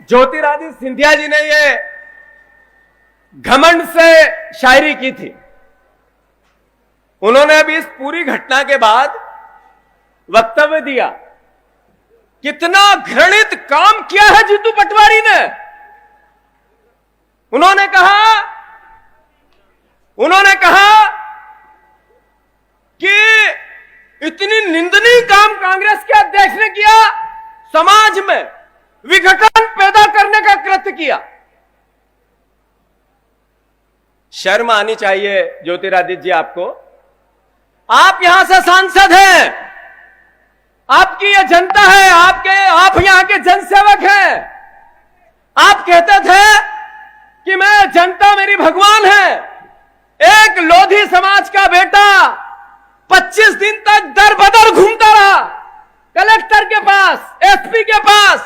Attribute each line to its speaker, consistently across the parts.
Speaker 1: ज्योतिरादित्य सिंधिया जी ने ये घमंड से शायरी की थी। उन्होंने अभी इस पूरी घटना के बाद वक्तव्य दिया। कितना घृणित काम किया है जीतू पटवारी ने। उन्होंने कहा कि इतनी निंदनीय काम कांग्रेस के अध्यक्ष ने किया, समाज में विघटन पैदा करने का कृत्य किया। शर्म आनी चाहिए ज्योतिरादित्य जी आपको। आप यहां से सांसद हैं, आपकी ये जनता है, आप यहां के जनसेवक हैं। आप कहते थे कि मैं जनता मेरी भगवान है। एक लोधी समाज का बेटा 25 दिन तक दर बदर घूमता रहा, कलेक्टर के पास, एसपी के पास,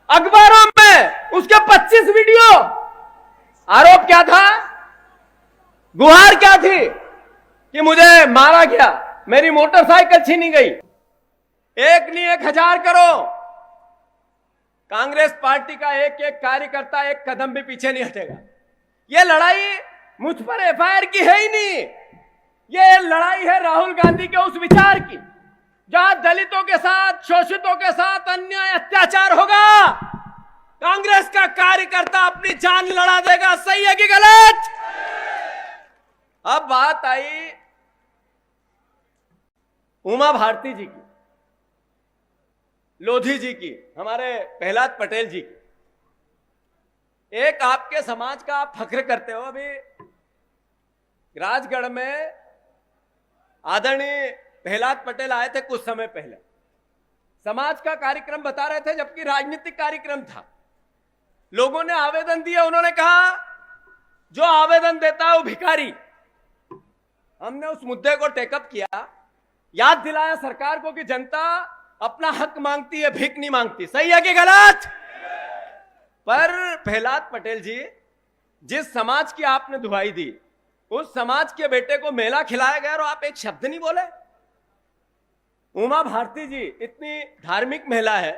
Speaker 1: अखबारों में उसके 25 वीडियो। आरोप क्या था? गुहार क्या थी कि मुझे मारा गया, मेरी मोटरसाइकिल छीनी गई। एक नहीं 1000 करो, कांग्रेस पार्टी का एक एक कार्यकर्ता एक कदम भी पीछे नहीं हटेगा। यह लड़ाई मुझ पर एफआईआर की है ही नहीं। यह लड़ाई है राहुल गांधी के उस विचार की, जहां दलितों के साथ, शोषितों के साथ अन्याय अत्याचार होगा, कांग्रेस का कार्यकर्ता अपनी जान लड़ा देगा। सही है कि गलत? अब बात आई उमा भारती जी की, लोधी जी की, हमारे प्रहलाद पटेल जी की। एक आपके समाज का आप फख्र करते हो। अभी राजगढ़ में आदरणीय प्रहलाद पटेल आए थे कुछ समय पहले, समाज का कार्यक्रम बता रहे थे, जबकि राजनीतिक कार्यक्रम था। लोगों ने आवेदन दिया, उन्होंने कहा जो आवेदन देता है वो भिखारी। हमने उस मुद्दे को टेकअप किया, याद दिलाया सरकार को कि जनता अपना हक मांगती है, भीख नहीं मांगती। सही है कि गलत? पर प्रहलाद पटेल जी, जिस समाज की आपने दुहाई दी, उस समाज के बेटे को मेला खिलाया गया और आप एक शब्द नहीं बोले। उमा भारती जी इतनी धार्मिक महिला है,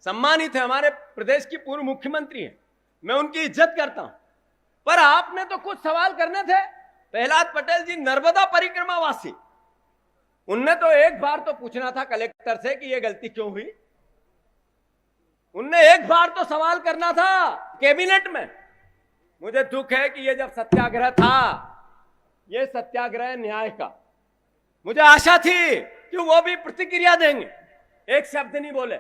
Speaker 1: सम्मानित है, हमारे प्रदेश की पूर्व मुख्यमंत्री है, मैं उनकी इज्जत करता हूं। पर आपने तो कुछ सवाल करने थे। प्रहलाद पटेल जी नर्मदा परिक्रमा वासी, उनने तो एक बार तो पूछना था कलेक्टर से कि यह गलती क्यों हुई। उनने एक बार तो सवाल करना था कैबिनेट में। मुझे दुख है कि यह जब सत्याग्रह था, यह सत्याग्रह न्याय का, मुझे आशा थी कि वो भी प्रतिक्रिया देंगे, एक शब्द नहीं बोले।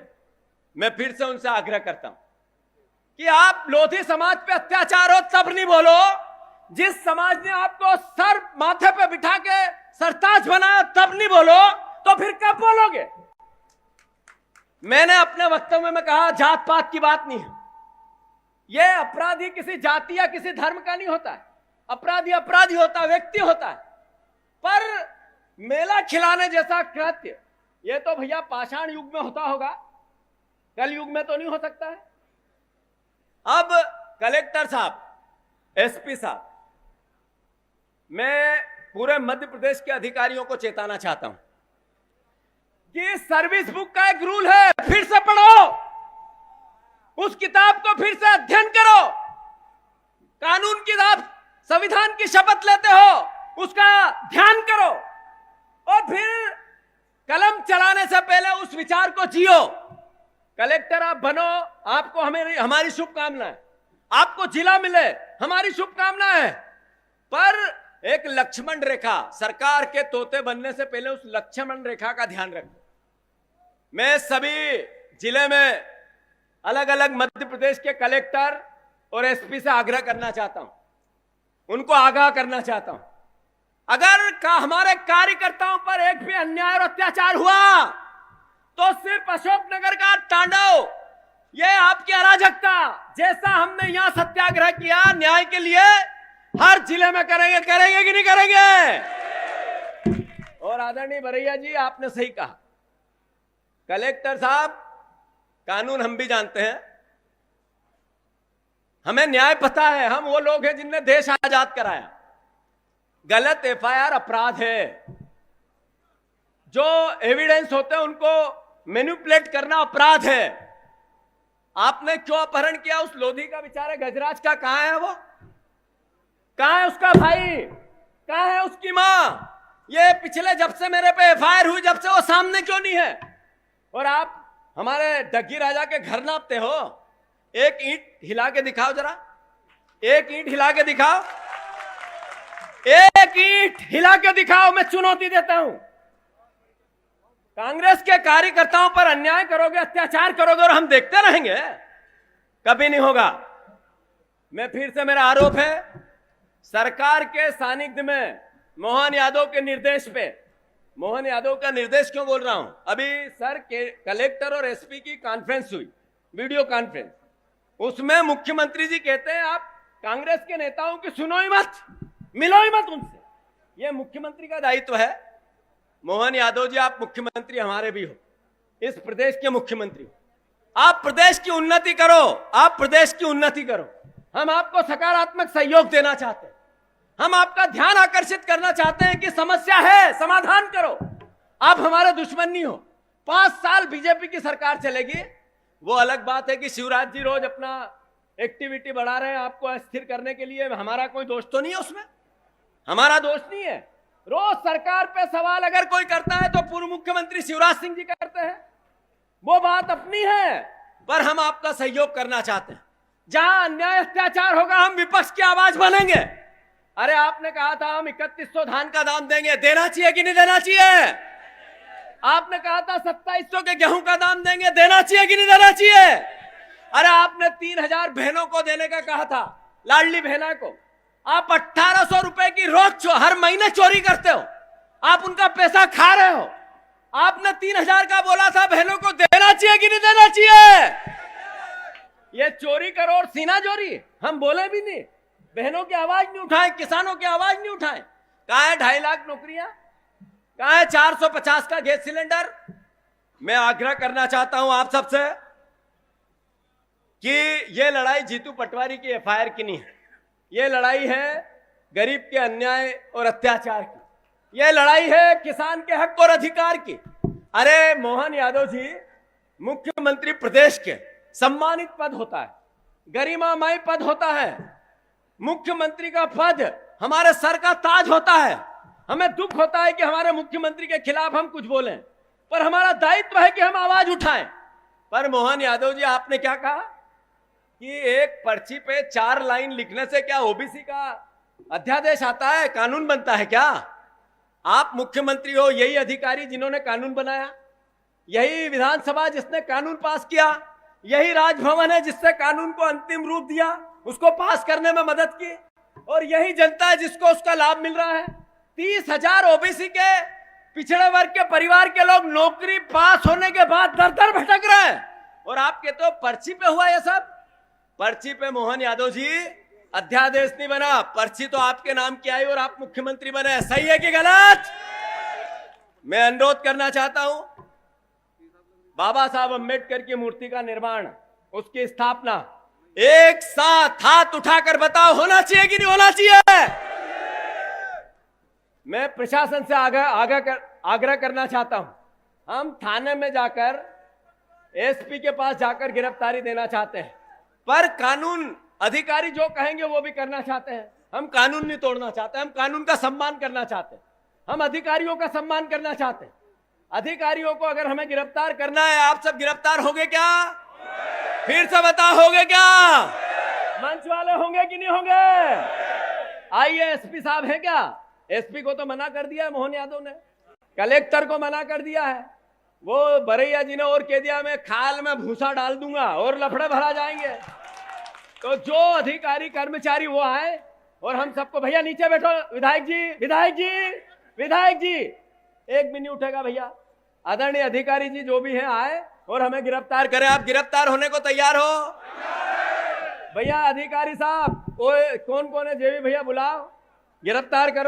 Speaker 1: मैं फिर से उनसे आग्रह करता हूं कि आप लोधी समाज पे अत्याचार हो तब नहीं बोलो, जिस समाज ने आपको सर माथे पे बिठा के सरताज बनाया तब नहीं बोलो, तो फिर कब बोलोगे? मैंने अपने वक्तव्य में कहा जात पात की बात नहीं है। यह अपराधी किसी जाति या किसी धर्म का नहीं होता है। अपराधी अपराधी होता है, व्यक्ति होता है। पर मेला खिलाने जैसा कृत्य, यह तो भैया पाषाण युग में होता होगा, कल युग में तो नहीं हो सकता है। अब कलेक्टर साहब, एसपी साहब, मैं पूरे मध्य प्रदेश के अधिकारियों को चेताना चाहता हूं कि सर्विस बुक का एक रूल है, फिर से पढ़ो, उस किताब को फिर से अध्ययन करो। कानून की आप संविधान की शपथ लेते हो, उसका ध्यान करो और फिर कलम चलाने से पहले उस विचार को जियो। कलेक्टर आप बनो, आपको हमारी शुभकामनाएं, आपको जिला मिले, हमारी शुभकामनाएं। पर एक लक्ष्मण रेखा, सरकार के तोते बनने से पहले उस लक्ष्मण रेखा का ध्यान रखो। मैं सभी जिले में अलग अलग मध्य प्रदेश के कलेक्टर और एसपी से आग्रह करना चाहता हूं, उनको आगाह करना चाहता हूं, अगर हमारे कार्यकर्ताओं पर एक भी अन्याय और अत्याचार हुआ तो सिर्फ अशोकनगर का तांडव, यह आपकी अराजकता, जैसा हमने यहां सत्याग्रह किया न्याय के लिए, हर जिले में करेंगे कि नहीं करेंगे? और आदरणीय बरैया जी, आपने सही कहा। कलेक्टर साहब, कानून हम भी जानते हैं, हमें न्याय पता है, हम वो लोग हैं जिनने देश आजाद कराया। गलत एफआईआर अपराध है, जो एविडेंस होते हैं उनको मैनिपुलेट करना अपराध है। आपने क्यों अपहरण किया उस लोधी का? बेचारे गजराज का कहां है वो? कहां है उसका भाई? कहां है उसकी मां? ये पिछले जब से मेरे पे एफआईआर हुई जब से वो सामने क्यों नहीं है? और आप हमारे डग्गी राजा के घर नापते हो। एक ईंट हिला के दिखाओ जरा, एक ईंट हिला के दिखाओ, एक ईंट हिला के दिखाओ। मैं चुनौती देता हूं। कांग्रेस के कार्यकर्ताओं पर अन्याय करोगे, अत्याचार करोगे और हम देखते रहेंगे? कभी नहीं होगा। मैं फिर से, मेरा आरोप है सरकार के सानिध्य में मोहन यादव के निर्देश पे, मोहन यादव का निर्देश क्यों बोल रहा हूं? अभी सर के कलेक्टर और एसपी की कॉन्फ्रेंस हुई, वीडियो कॉन्फ्रेंस। उसमें मुख्यमंत्री जी कहते हैं आप कांग्रेस के नेताओं की सुनो ही मत, मिलो ही मत उनसे। यह मुख्यमंत्री का दायित्व है। मोहन यादव जी, आप मुख्यमंत्री हमारे भी हो, इस प्रदेश के मुख्यमंत्री हो। आप प्रदेश की उन्नति करो, आप प्रदेश की उन्नति करो। हम आपको सकारात्मक सहयोग देना चाहते हैं। हम आपका ध्यान आकर्षित करना चाहते हैं कि समस्या है, समाधान करो। आप हमारे दुश्मन नहीं हो। 5 साल बीजेपी की सरकार चलेगी, वो अलग बात है कि शिवराज जी रोज अपना एक्टिविटी बढ़ा रहे हैं आपको अस्थिर करने के लिए। हमारा कोई दोष तो नहीं है उसमें, हमारा दोष नहीं है। रोज सरकार पे सवाल अगर कोई करता है तो पूर्व मुख्यमंत्री शिवराज सिंह जी करते हैं, वो बात अपनी है। पर हम आपका सहयोग करना चाहते हैं। जहां अन्याय अत्याचार होगा हम विपक्ष की आवाज बनेंगे। अरे आपने कहा था हम 3100 धान का दाम देंगे, देना चाहिए कि नहीं देना चाहिए? आपने कहा था 2700 के गेहूं का दाम देंगे, देना चाहिए कि नहीं देना चाहिए? अरे आपने 3000 बहनों को देने का कहा था, लाडली बहना को। आप 1800 रुपए की रोज हर महीने चोरी करते हो, आप उनका पैसा खा रहे हो। आपने 3000 का बोला था, बहनों को देना चाहिए कि नहीं देना चाहिए? ये चोरी करो और सीना चोरी, हम बोले भी नहीं। बहनों की आवाज नहीं उठाए, किसानों की आवाज नहीं उठाए। कहा है 2.5 लाख नौकरियां, कहा है 450 का गैस सिलेंडर। मैं आग्रह करना चाहता हूं आप सबसे कि यह लड़ाई जीतू पटवारी की एफआईआर की नहीं है। यह लड़ाई है गरीब के अन्याय और अत्याचार की। यह लड़ाई है किसान के हक और अधिकार की। अरे मोहन यादव जी, मुख्यमंत्री प्रदेश के सम्मानित पद होता है, गरिमामय पद होता है। मुख्यमंत्री का पद हमारे सर का ताज होता है। हमें दुख होता है कि हमारे मुख्यमंत्री के खिलाफ हम कुछ बोलें, पर हमारा दायित्व है कि हम आवाज उठाएं। पर मोहन यादव जी, आपने क्या कहा कि एक पर्ची पे 4 लाइन लिखने से क्या ओबीसी का अध्यादेश आता है, कानून बनता है क्या? आप मुख्यमंत्री हो, यही अधिकारी जिन्होंने कानून बनाया, यही विधानसभा जिसने कानून पास किया, यही राजभवन है जिससे कानून को अंतिम रूप दिया, उसको पास करने में मदद की, और यही जनता है जिसको उसका लाभ मिल रहा है। 30,000 ओबीसी के पिछड़े वर्ग के परिवार के लोग नौकरी पास होने के बाद दर दर भटक रहे हैं, और आप कहते हो पर्ची पे हुआ ये सब। पर्ची पे मोहन यादव जी अध्यादेश नहीं बना, पर्ची तो आपके नाम की आई और आप मुख्यमंत्री बने। सही है कि गलत? मैं अनुरोध करना चाहता हूं, बाबा साहब अंबेडकर की मूर्ति का निर्माण, उसकी स्थापना, एक साथ हाथ उठाकर बताओ, होना चाहिए कि नहीं होना चाहिए? मैं प्रशासन से आग्रह करना चाहता हूं। हम थाने में जाकर एसपी के पास जाकर गिरफ्तारी देना चाहते हैं, पर कानून अधिकारी जो कहेंगे वो भी करना चाहते हैं। हम कानून नहीं तोड़ना चाहते, हम कानून का सम्मान करना चाहते हैं, हम अधिकारियों का सम्मान करना चाहते हैं। अधिकारियों को अगर हमें गिरफ्तार करना है, आप सब गिरफ्तार होंगे क्या? फिर से बता, होंगे क्या? मंच वाले होंगे कि नहीं होंगे? आइए, एसपी साहब हैं क्या? एसपी को तो मना कर दिया है मोहन यादव ने, कलेक्टर को मना कर दिया है, वो बरैया जी ने और कह दिया मैं खाल में भूसा डाल दूंगा और लफड़े भरा जाएंगे। तो जो अधिकारी कर्मचारी वो आए और हम सबको, भैया नीचे बैठो, विधायक जी, विधायक जी, विधायक जी, एक भी नहीं उठेगा भैया। आदरणीय अधिकारी जी जो भी हैं आए और हमें गिरफ्तार करें। आप गिरफ्तार होने को तैयार हो? भैया अधिकारी साहब, कौन कौन है जेबी भैया, बुलाओ, गिरफ्तार करो।